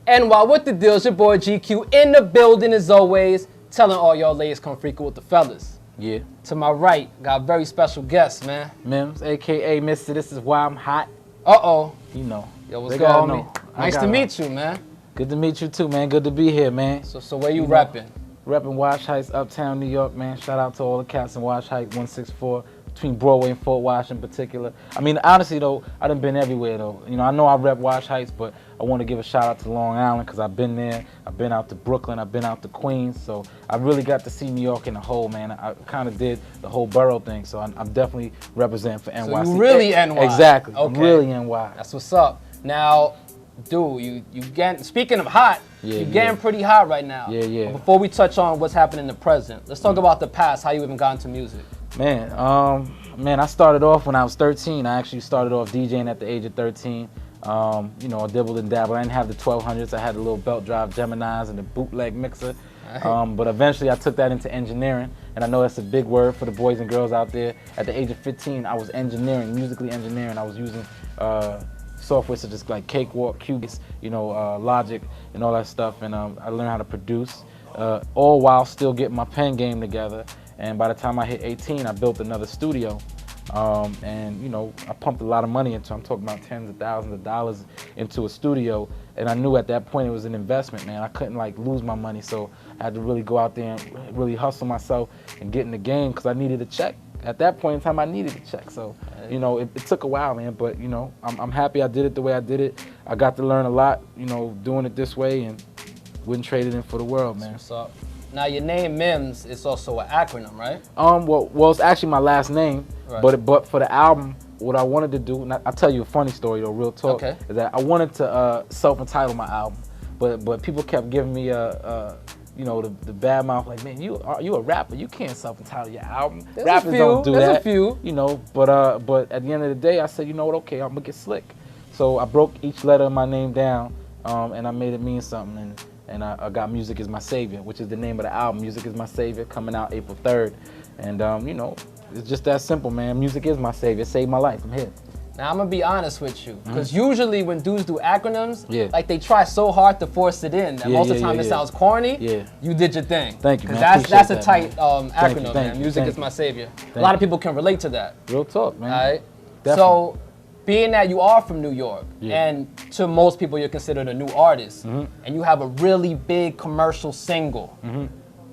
And while with the deals, your boy GeeQue in the building as always, telling all y'all ladies come freaking with the fellas. Yeah. To my right, got a very special guest, man. MIMS, aka Mr. This Is Why I'm Hot. Uh-oh. You know. Yo, what's good, homie? Nice to meet you, man. Good to meet you too, man. Good to be here, man. So where you repping? Repping Wash Heights, Uptown New York, man. Shout out to all the cats in Wash Heights, 164, between Broadway and Fort Wash in particular. I mean, honestly though, I done been everywhere though. You know, I know I rep Wash Heights, but I want to give a shout out to Long Island because I've been there. I've been out to Brooklyn. I've been out to Queens. So I really got to see New York in a whole, man. I kind of did the whole borough thing. So I'm definitely representing for NYC. So you really NY? Exactly. Okay. I'm really NY. That's what's up. Now, dude, you getting, speaking of hot, you're getting pretty hot right now. Yeah. But before we touch on what's happening in the present, let's talk about the past, how you even got into music. Man, I started off when I was 13. I actually started off DJing at the age of 13. You know, I dibbled and dabbled. I didn't have the 1200s. I had the little belt drive Geminis and the bootleg mixer. But eventually I took that into engineering. And I know that's a big word for the boys and girls out there. At the age of 15, I was engineering, musically engineering. I was using software such as like Cakewalk, Cubase, you know, Logic and all that stuff. And I learned how to produce, all while still getting my pen game together. And by the time I hit 18, I built another studio. And you know, I pumped a lot of money into, I'm talking about tens of thousands of dollars into a studio. And I knew at that point it was an investment, man. I couldn't like lose my money. So I had to really go out there and really hustle myself and get in the game because I needed a check. At that point in time, I needed a check. So, you know, it took a while, man. But, you know, I'm happy I did it the way I did it. I got to learn a lot, you know, doing it this way and wouldn't trade it in for the world, man. What's up? Now, your name, MIMS, is also an acronym, right? Well, it's actually my last name. Right. But for the album, what I wanted to do, and I'll tell you a funny story, though, real talk, is that I wanted to self-entitle my album. But people kept giving me you know, the bad mouth, like, man, you a rapper, you can't self-entitle your album. Rappers don't do that. There's a few. You know, but at the end of the day, I said, you know what, okay, I'm gonna get slick. So I broke each letter of my name down, and I made it mean something, and I got Music Is My Savior, which is the name of the album. Music Is My Savior, coming out April 3rd. And you know, it's just that simple, man. Music is my savior, it saved my life, I'm here. Now, I'm gonna be honest with you, because usually when dudes do acronyms, like they try so hard to force it in that most of the time it sounds corny. You did your thing. Thank you, man. Because that's a tight acronym, man. Music is my savior. A lot of people can relate to that. Real talk, man. All right? So, being that you are from New York, and to most people you're considered a new artist, and you have a really big commercial single,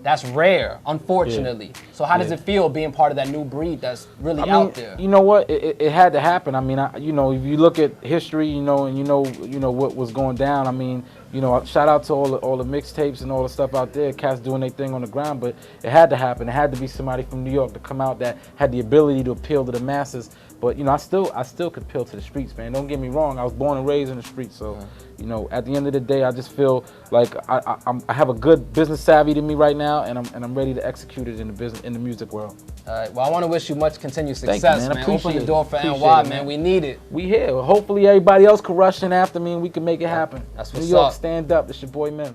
that's rare, unfortunately. So how does it feel being part of that new breed that's really out there? You know what? It had to happen. I mean, you know, if you look at history, you know, and you know what was going down. I mean, you know, shout out to all the mixtapes and all the stuff out there, cats doing their thing on the ground. But it had to happen. It had to be somebody from New York to come out that had the ability to appeal to the masses. But you know, I still could appeal to the streets, man. Don't get me wrong. I was born and raised in the streets, so you know, at the end of the day, I just feel like I have a good business savvy to me right now, and I'm ready to execute it in the music world. All right. Well, I want to wish you much continued success, Thank you, man. Open the door for NY, man. We need it. We here. Hopefully, everybody else can rush in after me, and we can make it happen. That's what's New York, up. stand up. It's your boy MIMS.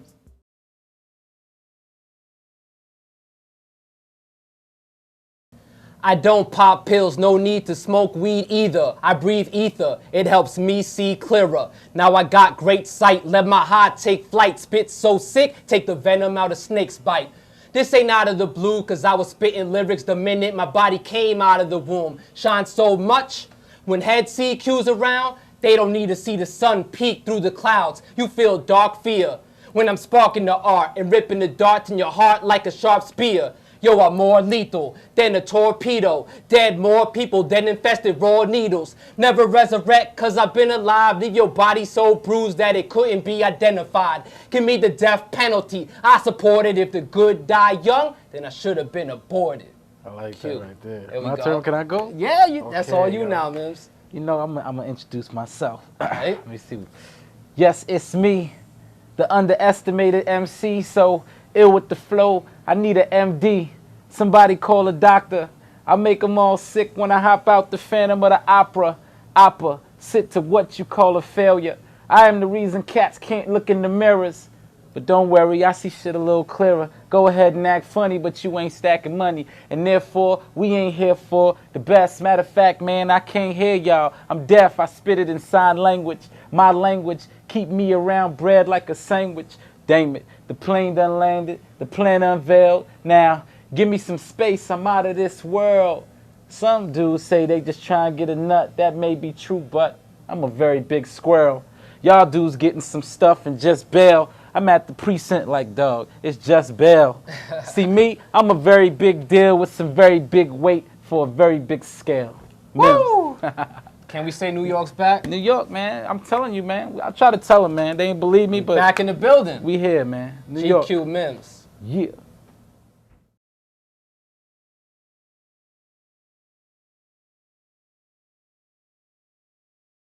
I don't pop pills, no need to smoke weed either. I breathe ether, it helps me see clearer. Now I got great sight, let my heart take flight. Spit so sick, take the venom out of snake's bite. This ain't out of the blue, cause I was spitting lyrics the minute my body came out of the womb. Shine so much, when head CQ's around, they don't need to see the sun peek through the clouds. You feel dark fear, when I'm sparking the art and ripping the darts in your heart like a sharp spear. Yo, I'm more lethal than a torpedo. Dead more people than infested raw needles. Never resurrect cause I've been alive. Leave your body so bruised that it couldn't be identified. Give me the death penalty. I support it. If the good die young, then I should have been aborted. I like that right there. There we My go. turn, can I go? Yeah, that's all you now, MIMS. You know, I'm gonna introduce myself. All right. Let me see. Yes, it's me, the underestimated MC, so ill with the flow. I need an MD. Somebody call a doctor. I make them all sick when I hop out the Phantom of the Opera. Sit to what you call a failure. I am the reason cats can't look in the mirrors. But don't worry, I see shit a little clearer. Go ahead and act funny, but you ain't stacking money. And therefore, we ain't here for the best. Matter of fact, man, I can't hear y'all. I'm deaf, I spit it in sign language. My language Keep me around bread like a sandwich. Damn it, the plane done landed, the plan unveiled. Now, give me some space, I'm out of this world. Some dudes say they just try and get a nut. That may be true, but I'm a very big squirrel. Y'all dudes getting some stuff and just bail. I'm at the precinct like, dog, it's just bail. See me, I'm a very big deal with some very big weight for a very big scale. Woo! Can we say New York's back? New York, man, I'm telling you, man. I try to tell them, man. They ain't believe me, but Back in the building. we here, man. New York. GeeQue MIMS. Yeah.